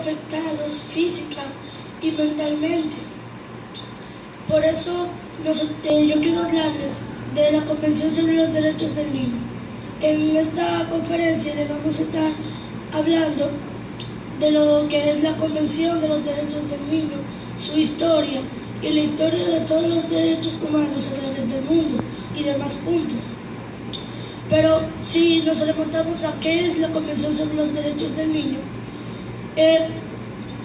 afectados física y mentalmente. Por eso yo quiero hablarles de la Convención sobre los Derechos del Niño. En esta conferencia les vamos a estar hablando de lo que es la Convención de los Derechos del Niño, su historia y la historia de todos los derechos humanos a través del mundo y demás puntos. Pero si nos remontamos a qué es la Convención sobre los Derechos del Niño,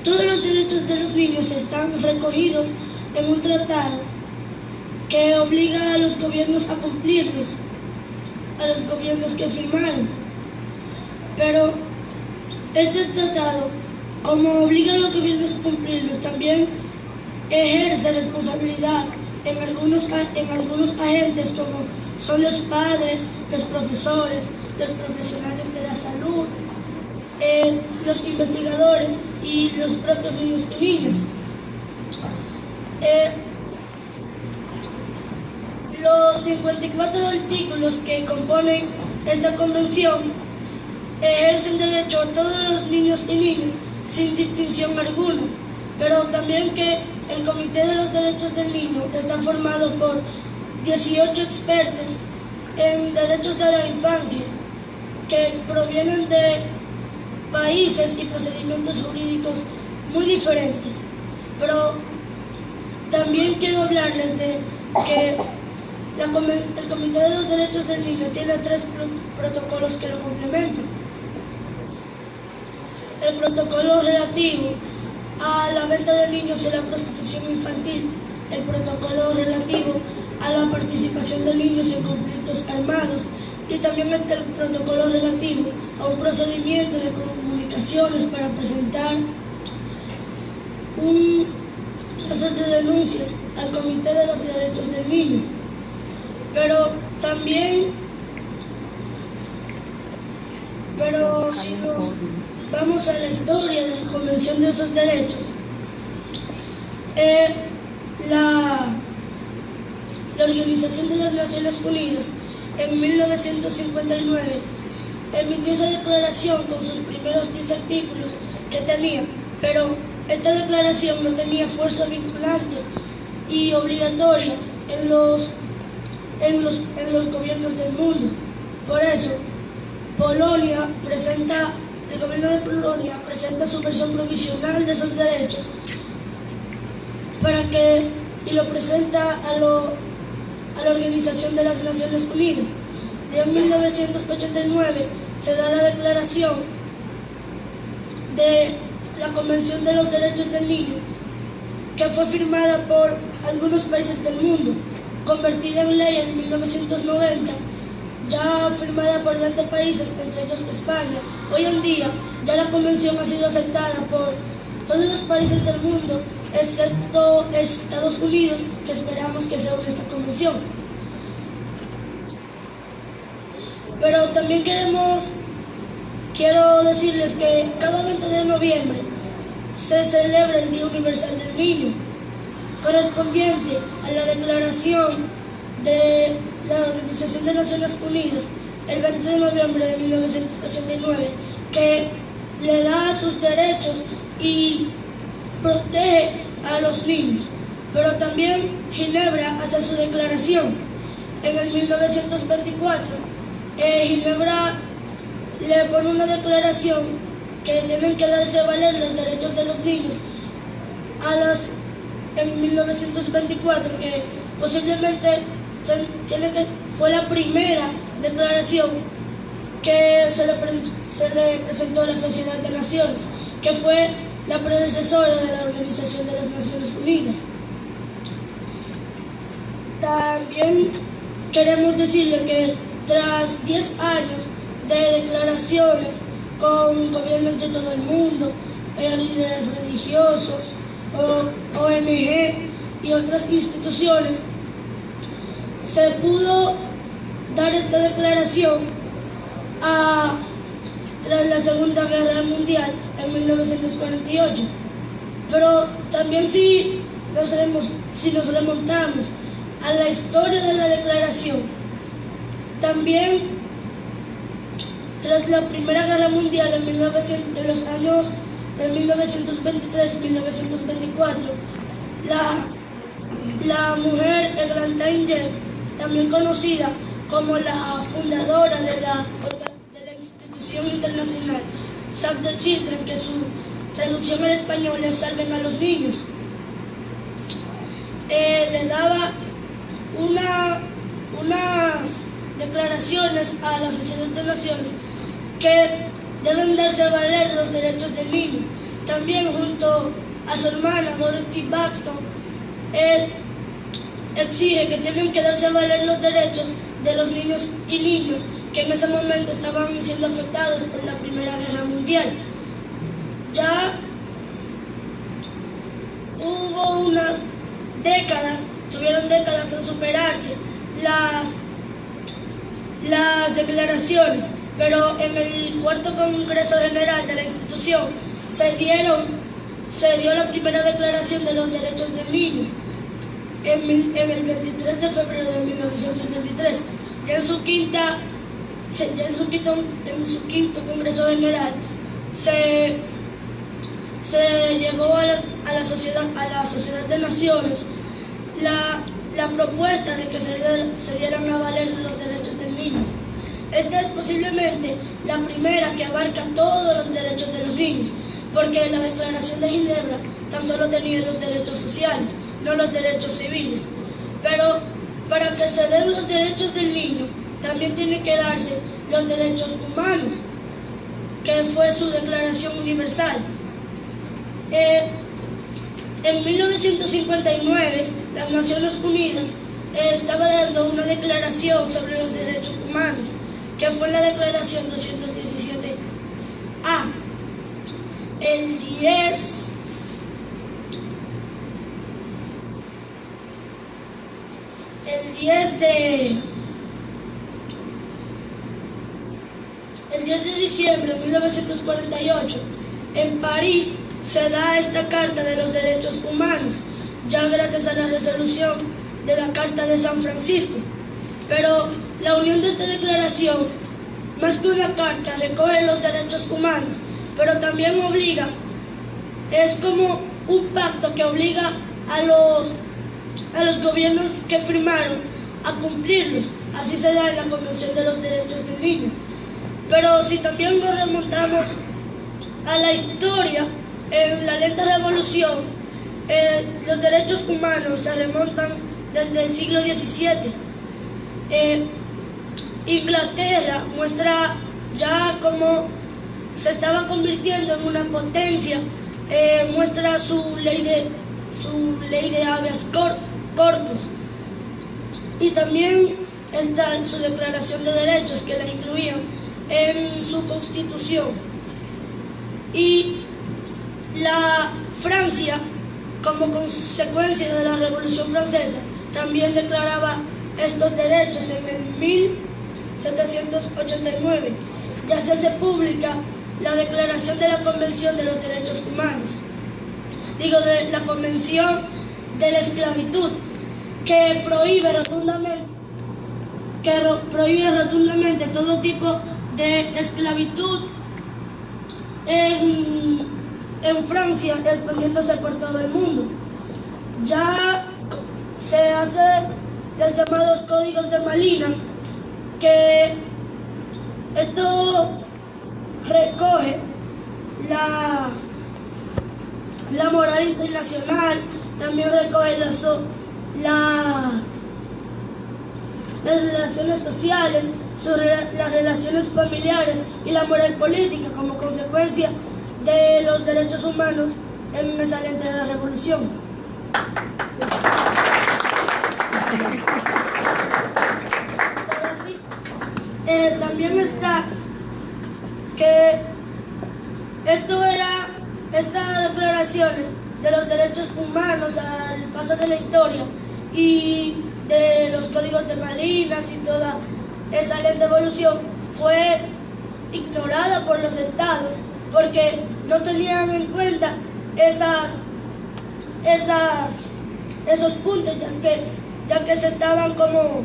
todos los derechos de los niños están recogidos en un tratado que obliga a los gobiernos a cumplirlos, a los gobiernos que firmaron. Pero este tratado, como obliga a los gobiernos a cumplirlos, también ejerce responsabilidad en algunos agentes como son los padres, los profesores, los profesionales de la salud, los investigadores y los propios niños y niñas. Los 54 artículos que componen esta convención ejercen derecho a todos los niños y niñas sin distinción alguna, pero también que el Comité de los Derechos del Niño está formado por 18 expertos en derechos de la infancia que provienen de países y procedimientos jurídicos muy diferentes. Pero también quiero hablarles de que el Comité de los Derechos del Niño tiene 3 protocolos que lo complementan. El protocolo relativo a la venta de niños y a la prostitución infantil, el protocolo relativo a la participación de niños en conflictos armados y también está el protocolo relativo a un procedimiento de comunicaciones para presentar clases de denuncias al Comité de los Derechos del Niño. Pero si nos vamos a la historia de la Convención de esos derechos, la Organización de las Naciones Unidas en 1959 emitió esa declaración con sus primeros 10 artículos que tenía, pero esta declaración no tenía fuerza vinculante y obligatoria en los gobiernos del mundo. Por eso, el gobierno de Polonia presenta su versión provisional de esos derechos y lo presenta a la Organización de las Naciones Unidas. Y en 1989 se da la declaración de la Convención de los Derechos del Niño, que fue firmada por algunos países del mundo, convertida en ley en 1990, ya firmada por 20 países, entre ellos España. Hoy en día ya la convención ha sido aceptada por todos los países del mundo, excepto Estados Unidos, que esperamos que se una esta convención. Pero también quiero decirles que cada 20 de noviembre se celebra el Día Universal del Niño, correspondiente a la declaración de la Organización de Naciones Unidas el 20 de noviembre de 1989, que le da sus derechos y protege a los niños. Pero también Ginebra hace su declaración. En el 1924, Ginebra le pone una declaración que tienen que darse a valer los derechos de los niños en 1924, que posiblemente fue la primera declaración que se le presentó a la Sociedad de Naciones, que fue la predecesora de la Organización de las Naciones Unidas. También queremos decirle que tras 10 años de declaraciones con gobiernos de todo el mundo, líderes religiosos, ONG y otras instituciones, se pudo dar esta declaración tras la Segunda Guerra Mundial en 1948. Pero también si nos remontamos a la historia de la declaración, también tras la Primera Guerra Mundial en los años de 1923-1924, la mujer Eglantyne, también conocida como la fundadora de la institución internacional Save the Children, que su traducción al español es Salven a los niños, le daba unas declaraciones a la Sociedad de Naciones que deben darse a valer los derechos del niño. También junto a su hermana Dorothy Baxter, exige que tienen que darse a valer los derechos de los niños y niñas que en ese momento estaban siendo afectados por la Primera Guerra Mundial. Ya hubo unas décadas, tuvieron décadas en superarse las declaraciones, pero en el cuarto Congreso General de la institución se dio la primera declaración de los derechos del niño en el 23 de febrero de 1923. Ya en su quinto Congreso General se llevó a la Sociedad de Naciones la propuesta de que se dieran a valer los derechos del niño. Esta es posiblemente la primera que abarca todos los derechos de los niños, porque la Declaración de Ginebra tan solo tenía los derechos sociales, no los derechos civiles. Pero para que se den los derechos del niño, también tienen que darse los derechos humanos, que fue su Declaración Universal. En 1959, las Naciones Unidas estaba dando una declaración sobre los derechos humanos, que fue la Declaración 217A. El 10 de diciembre de 1948, en París, se da esta Carta de los Derechos Humanos, ya gracias a la resolución de la Carta de San Francisco. Pero la unión de esta declaración, más que una carta, recoge los derechos humanos, pero también obliga, es como un pacto que obliga a los gobiernos que firmaron a cumplirlos. Así se da en la Convención de los Derechos del Niño. Pero si también nos remontamos a la historia, en la lenta revolución, los derechos humanos se remontan desde el siglo XVII. Inglaterra muestra ya cómo se estaba convirtiendo en una potencia, muestra su ley de habeas corpus, y también está su Declaración de Derechos, que la incluían en su constitución. Y la Francia, como consecuencia de la Revolución Francesa, también declaraba estos derechos en el 1789. Ya se hace pública la Declaración de la Convención de los Derechos Humanos, de la Convención de la Esclavitud, que prohíbe rotundamente todo tipo de esclavitud en Francia, expandiéndose por todo el mundo. Ya se hacen los llamados códigos de Malinas, que esto recoge la moral internacional, también recoge las relaciones sociales, las relaciones familiares y la moral política como consecuencia de los derechos humanos en esa lenta de la revolución. También está que estas declaraciones de los derechos humanos al paso de la historia y de los códigos de Malinas y toda esa lenta evolución fue ignorada por los estados, porque no tenían en cuenta esos puntos, ya que se estaban como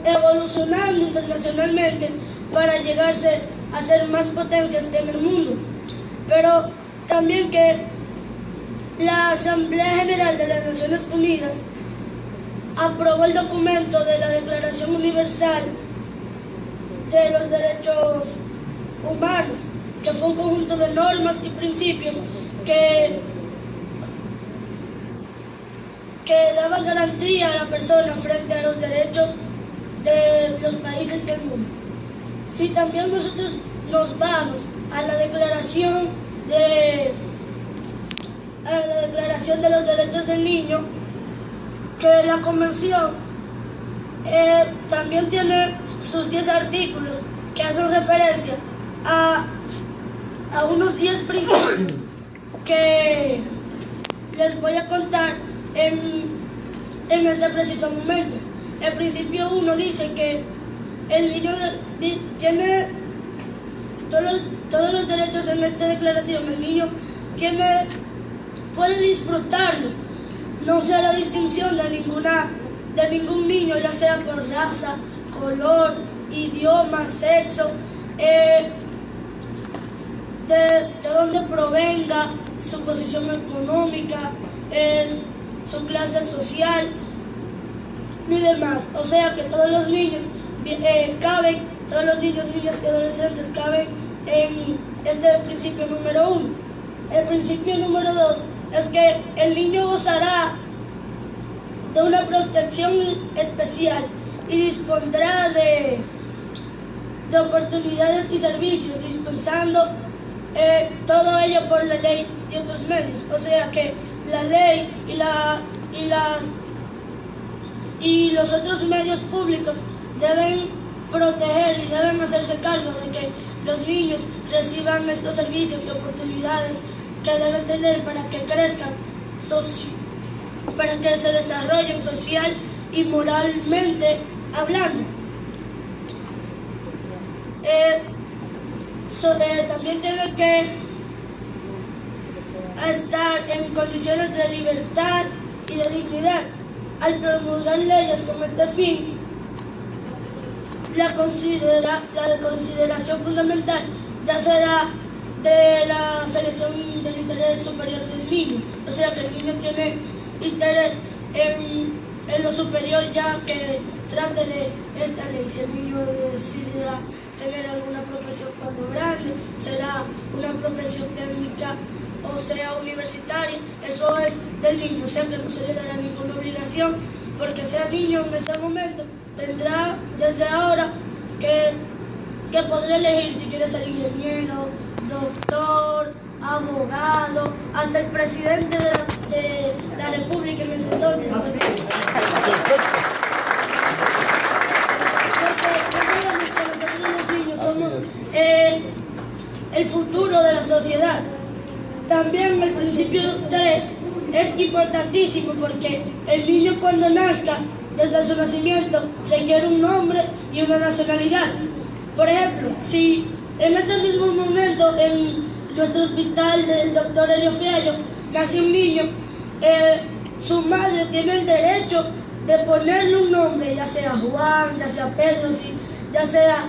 evolucionando internacionalmente para llegarse a ser más potencias en el mundo. También que la Asamblea General de las Naciones Unidas aprobó el documento de la Declaración Universal de los Derechos Humanos, que fue un conjunto de normas y principios que daban garantía a la persona frente a los derechos de los países del mundo. Si también nosotros nos vamos a la Declaración de los Derechos del Niño, que la Convención también tiene sus 10 artículos que hacen referencia a unos 10 principios que les voy a contar en este preciso momento. El principio 1 dice que el niño tiene todos los derechos en esta declaración. El niño puede disfrutarlo, no se hará distinción de ningún niño, ya sea por raza, color, idioma, sexo, de dónde provenga, su posición económica, su clase social, ni demás. O sea que todos los niños todos los niños, niñas y adolescentes caben en este principio número 1. El principio número 2 es que el niño gozará de una protección especial y dispondrá de oportunidades y servicios, dispensando todo ello por la ley y otros medios. O sea que la ley y los otros medios públicos deben proteger y deben hacerse cargo de que los niños reciban estos servicios y oportunidades que deben tener para que crezcan, para que se desarrollen social y moralmente hablando. También tienen que estar en condiciones de libertad y de dignidad. Al promulgar leyes con este fin, la consideración fundamental ya será de la selección del interés superior del niño. O sea que el niño tiene interés en lo superior, ya que trate de esta ley. Si el niño decidirá tener alguna profesión cuando grande, será una profesión técnica o sea universitaria, eso es del niño. O sea que no se le dará ninguna obligación porque sea niño en este momento. Tendrá desde ahora que podrá elegir si quiere ser ingeniero, doctor, abogado, hasta el presidente de la República en ese entonces. Los niños somos el futuro de la sociedad. También el principio 3 es importantísimo porque el niño cuando nazca, desde su nacimiento, requiere un nombre y una nacionalidad. Por ejemplo, si en este mismo momento en nuestro hospital del doctor Helio Fiallo nace un niño, su madre tiene el derecho de ponerle un nombre, ya sea Juan, ya sea Pedro, ya sea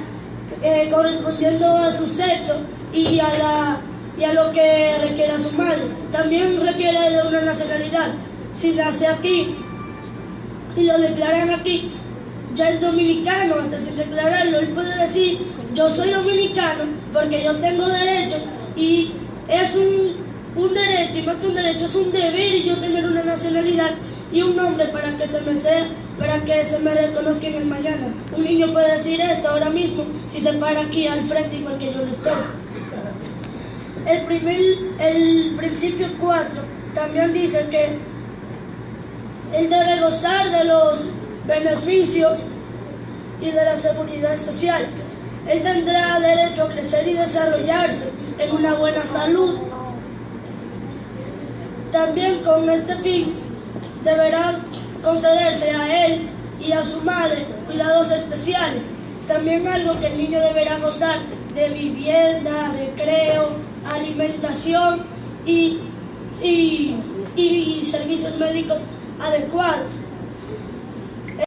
correspondiendo a su sexo y a lo que requiera su madre. También requiere de una nacionalidad. Si nace aquí y lo declaran aquí, ya es dominicano hasta sin declararlo. Él puede decir, yo soy dominicano porque yo tengo derechos, y es un derecho, y más que un derecho, es un deber, y yo tener una nacionalidad y un nombre para que se me reconozca en el mañana. Un niño puede decir esto ahora mismo si se para aquí al frente igual que yo lo estoy. El principio 4 también dice que él debe gozar de los beneficios y de la seguridad social. Él tendrá derecho a crecer y desarrollarse en una buena salud. También con este fin deberá concederse a él y a su madre cuidados especiales. También algo que el niño deberá gozar de vivienda, recreo, alimentación y servicios médicos adecuados.